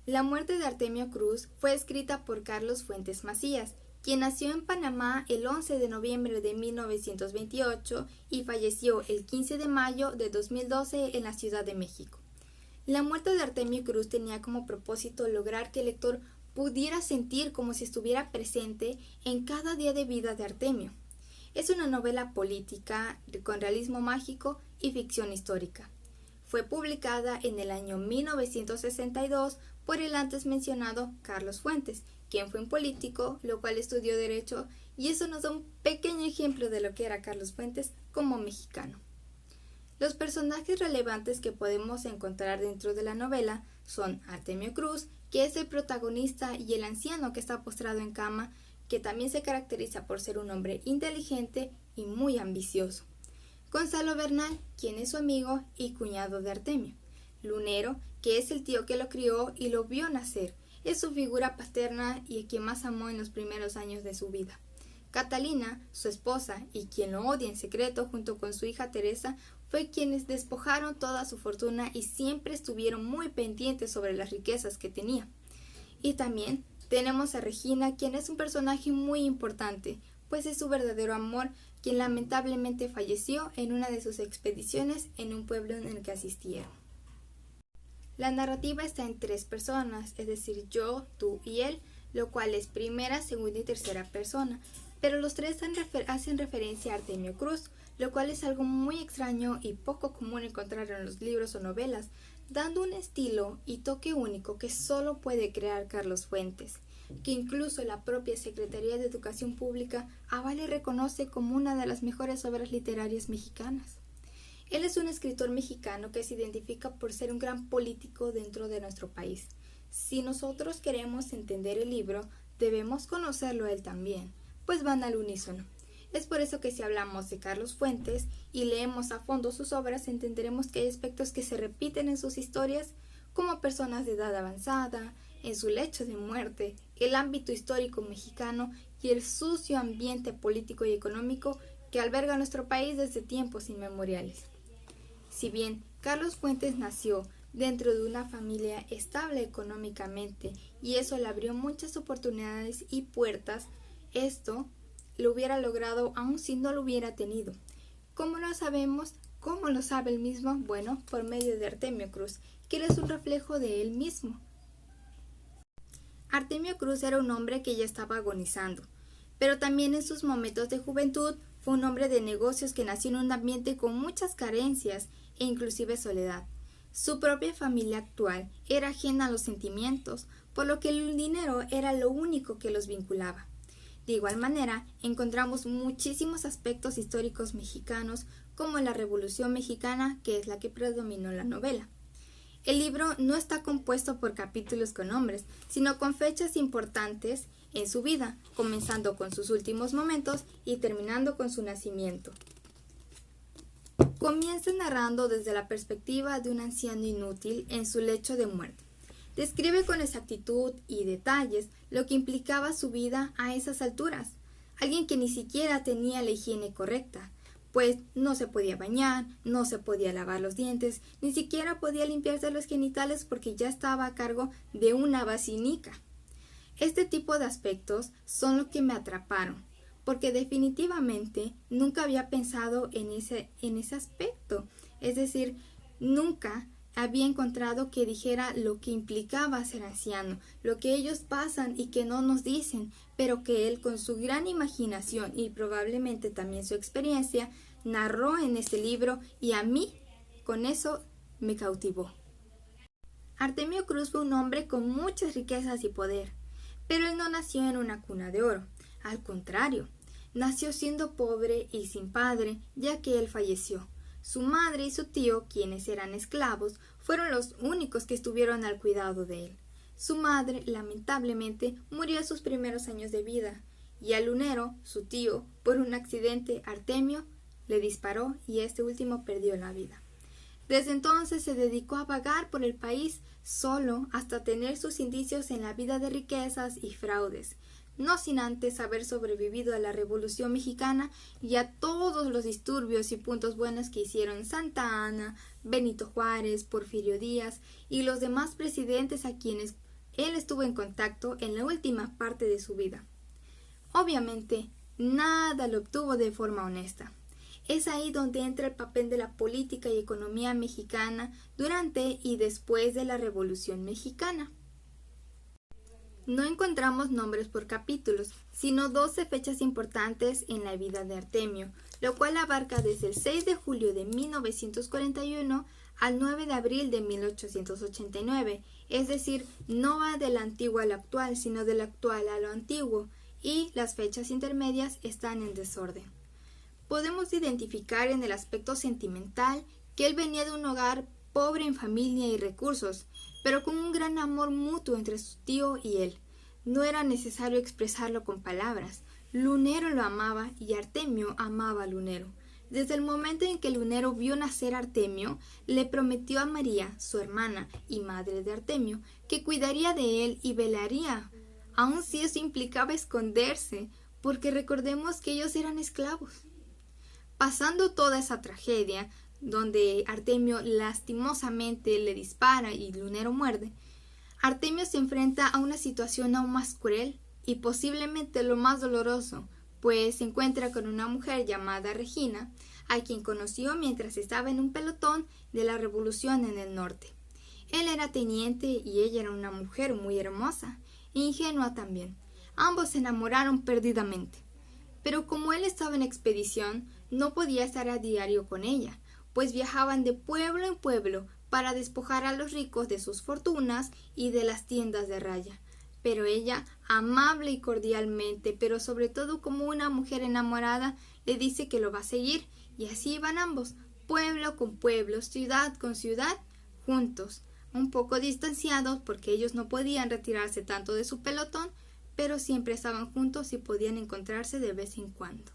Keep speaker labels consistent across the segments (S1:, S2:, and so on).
S1: La muerte de Artemio Cruz fue escrita por Carlos Fuentes Macías, quien nació en Panamá el 11 de noviembre de 1928 y falleció el 15 de mayo de 2012 en la Ciudad de México. La muerte de Artemio Cruz tenía como propósito lograr que el lector pudiera sentir como si estuviera presente en cada día de vida de Artemio. Es una novela política con realismo mágico y ficción histórica. Fue publicada en el año 1962 por el antes mencionado Carlos Fuentes, quien fue un político, lo cual estudió Derecho, y eso nos da un pequeño ejemplo de lo que era Carlos Fuentes como mexicano. Los personajes relevantes que podemos encontrar dentro de la novela son Artemio Cruz, que es el protagonista, y el anciano que está postrado en cama, que también se caracteriza por ser un hombre inteligente y muy ambicioso. Gonzalo Bernal, quien es su amigo y cuñado de Artemio. Lunero, que es el tío que lo crió y lo vio nacer, es su figura paterna y a quien más amó en los primeros años de su vida. Catalina, su esposa, y quien lo odia en secreto junto con su hija Teresa, fue quienes despojaron toda su fortuna y siempre estuvieron muy pendientes sobre las riquezas que tenía. Y también tenemos a Regina, quien es un personaje muy importante, pues es su verdadero amor, quien lamentablemente falleció en una de sus expediciones en un pueblo en el que asistieron. La narrativa está en 3 personas, es decir, yo, tú y él, lo cual es primera, segunda y tercera persona, pero los 3 hacen referencia a Artemio Cruz, lo cual es algo muy extraño y poco común encontrar en los libros o novelas, dando un estilo y toque único que solo puede crear Carlos Fuentes, que incluso la propia Secretaría de Educación Pública avala y reconoce como una de las mejores obras literarias mexicanas. Él es un escritor mexicano que se identifica por ser un gran político dentro de nuestro país. Si nosotros queremos entender el libro, debemos conocerlo a él también, pues van al unísono. Es por eso que si hablamos de Carlos Fuentes y leemos a fondo sus obras, entenderemos que hay aspectos que se repiten en sus historias, como personas de edad avanzada, en su lecho de muerte, el ámbito histórico mexicano y el sucio ambiente político y económico que alberga nuestro país desde tiempos inmemoriales. Si bien Carlos Fuentes nació dentro de una familia estable económicamente y eso le abrió muchas oportunidades y puertas, esto lo hubiera logrado aun si no lo hubiera tenido. ¿Cómo lo sabemos? ¿Cómo lo sabe él mismo? Bueno, por medio de Artemio Cruz, que él es un reflejo de él mismo. Artemio Cruz era un hombre que ya estaba agonizando, pero también en sus momentos de juventud fue un hombre de negocios que nació en un ambiente con muchas carencias e inclusive soledad. Su propia familia actual era ajena a los sentimientos, por lo que el dinero era lo único que los vinculaba. De igual manera, encontramos muchísimos aspectos históricos mexicanos, como la Revolución Mexicana, que es la que predominó en la novela. El libro no está compuesto por capítulos con nombres, sino con fechas importantes en su vida, comenzando con sus últimos momentos y terminando con su nacimiento. Comienza narrando desde la perspectiva de un anciano inútil en su lecho de muerte. Describe con exactitud y detalles lo que implicaba su vida a esas alturas. Alguien que ni siquiera tenía la higiene correcta, pues no se podía bañar, no se podía lavar los dientes, ni siquiera podía limpiarse los genitales porque ya estaba a cargo de una vacinica. Este tipo de aspectos son los que me atraparon, porque definitivamente nunca había pensado en ese aspecto, es decir, nunca había encontrado que dijera lo que implicaba ser anciano, lo que ellos pasan y que no nos dicen, pero que él con su gran imaginación y probablemente también su experiencia narró en este libro y a mí con eso me cautivó. Artemio Cruz fue un hombre con muchas riquezas y poder, pero él no nació en una cuna de oro, al contrario, nació siendo pobre y sin padre, ya que él falleció. Su madre y su tío, quienes eran esclavos, fueron los únicos que estuvieron al cuidado de él. Su madre, lamentablemente, murió a sus primeros años de vida, y a Lunero, su tío, por un accidente, Artemio le disparó y este último perdió la vida. Desde entonces se dedicó a vagar por el país solo hasta tener sus indicios en la vida de riquezas y fraudes, no sin antes haber sobrevivido a la Revolución Mexicana y a todos los disturbios y puntos buenos que hicieron Santa Anna, Benito Juárez, Porfirio Díaz y los demás presidentes a quienes él estuvo en contacto en la última parte de su vida. Obviamente, nada lo obtuvo de forma honesta. Es ahí donde entra el papel de la política y economía mexicana durante y después de la Revolución Mexicana. No encontramos nombres por capítulos, sino 12 fechas importantes en la vida de Artemio, lo cual abarca desde el 6 de julio de 1941 al 9 de abril de 1889, es decir, no va del antiguo al actual, sino del actual a lo antiguo, y las fechas intermedias están en desorden. Podemos identificar en el aspecto sentimental que él venía de un hogar pobre en familia y recursos, pero con un gran amor mutuo entre su tío y él. No era necesario expresarlo con palabras. Lunero lo amaba y Artemio amaba a Lunero. Desde el momento en que Lunero vio nacer a Artemio, le prometió a María, su hermana y madre de Artemio, que cuidaría de él y velaría, aun si eso implicaba esconderse, porque recordemos que ellos eran esclavos. Pasando toda esa tragedia, donde Artemio lastimosamente le dispara y Lunero muerde, Artemio se enfrenta a una situación aún más cruel y posiblemente lo más doloroso, pues se encuentra con una mujer llamada Regina, a quien conoció mientras estaba en un pelotón de la Revolución en el norte. Él era teniente y ella era una mujer muy hermosa, e ingenua también. Ambos se enamoraron perdidamente. Pero como él estaba en expedición, no podía estar a diario con ella, pues viajaban de pueblo en pueblo para despojar a los ricos de sus fortunas y de las tiendas de raya. Pero ella, amable y cordialmente, pero sobre todo como una mujer enamorada, le dice que lo va a seguir, y así van ambos, pueblo con pueblo, ciudad con ciudad, juntos, un poco distanciados porque ellos no podían retirarse tanto de su pelotón, pero siempre estaban juntos y podían encontrarse de vez en cuando,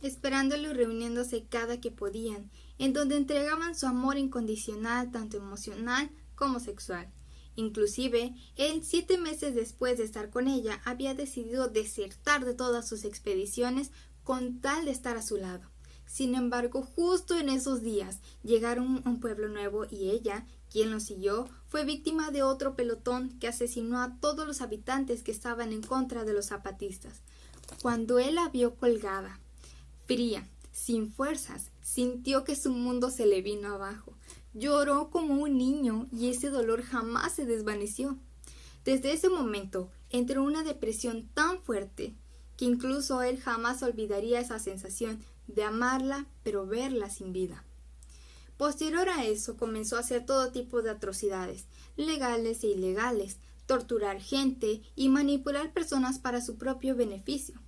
S1: esperándolo y reuniéndose cada que podían, en donde entregaban su amor incondicional, tanto emocional como sexual. Inclusive, él 7 meses después de estar con ella, había decidido desertar de todas sus expediciones con tal de estar a su lado. Sin embargo, justo en esos días llegaron a un pueblo nuevo y ella, quien lo siguió, fue víctima de otro pelotón que asesinó a todos los habitantes que estaban en contra de los zapatistas. Cuando él la vio colgada, fría, sin fuerzas, sintió que su mundo se le vino abajo. Lloró como un niño y ese dolor jamás se desvaneció. Desde ese momento entró en una depresión tan fuerte que incluso él jamás olvidaría esa sensación de amarla pero verla sin vida. Posterior a eso comenzó a hacer todo tipo de atrocidades, legales e ilegales, torturar gente y manipular personas para su propio beneficio.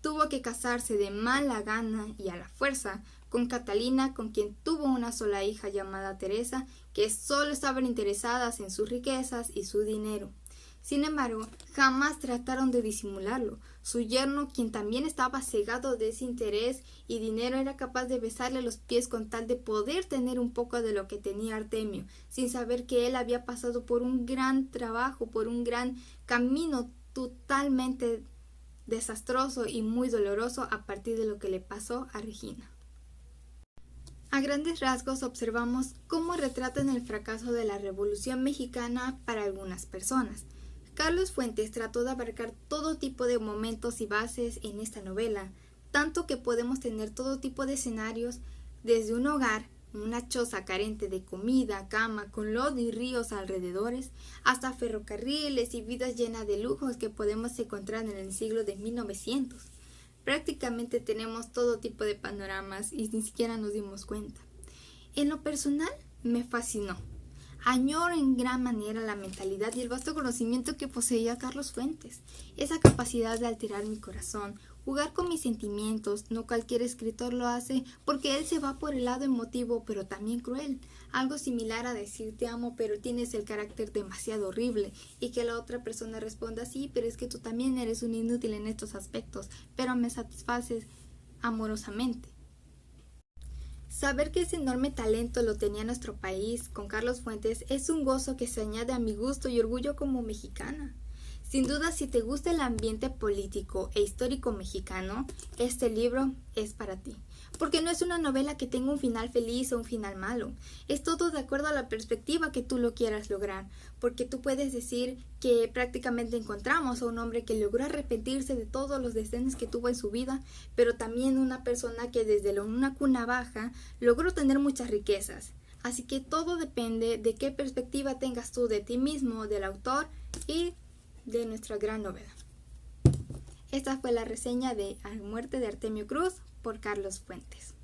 S1: Tuvo que casarse de mala gana y a la fuerza con Catalina, con quien tuvo una sola hija llamada Teresa, que solo estaban interesadas en sus riquezas y su dinero. Sin embargo, jamás trataron de disimularlo. Su yerno, quien también estaba cegado de ese interés y dinero, era capaz de besarle los pies con tal de poder tener un poco de lo que tenía Artemio, sin saber que él había pasado por un gran trabajo, por un gran camino totalmente desastroso y muy doloroso a partir de lo que le pasó a Regina. A grandes rasgos observamos cómo retratan el fracaso de la Revolución Mexicana para algunas personas. Carlos Fuentes trató de abarcar todo tipo de momentos y bases en esta novela, tanto que podemos tener todo tipo de escenarios, desde un hogar, una choza carente de comida, cama, con lodo y ríos alrededores, hasta ferrocarriles y vidas llenas de lujos que podemos encontrar en el siglo de 1900. Prácticamente tenemos todo tipo de panoramas y ni siquiera nos dimos cuenta. En lo personal, me fascinó. Añoro en gran manera la mentalidad y el vasto conocimiento que poseía Carlos Fuentes. Esa capacidad de alterar mi corazón, jugar con mis sentimientos, no cualquier escritor lo hace porque él se va por el lado emotivo pero también cruel. Algo similar a decir te amo pero tienes el carácter demasiado horrible y que la otra persona responda sí, pero es que tú también eres un inútil en estos aspectos, pero me satisfaces amorosamente. Saber que ese enorme talento lo tenía nuestro país con Carlos Fuentes es un gozo que se añade a mi gusto y orgullo como mexicana. Sin duda, si te gusta el ambiente político e histórico mexicano, este libro es para ti. Porque no es una novela que tenga un final feliz o un final malo. Es todo de acuerdo a la perspectiva que tú lo quieras lograr. Porque tú puedes decir que prácticamente encontramos a un hombre que logró arrepentirse de todos los desdenes que tuvo en su vida, pero también una persona que desde una cuna baja logró tener muchas riquezas. Así que todo depende de qué perspectiva tengas tú de ti mismo, del autor y de nuestra gran novela. Esta fue la reseña de A muerte de Artemio Cruz por Carlos Fuentes.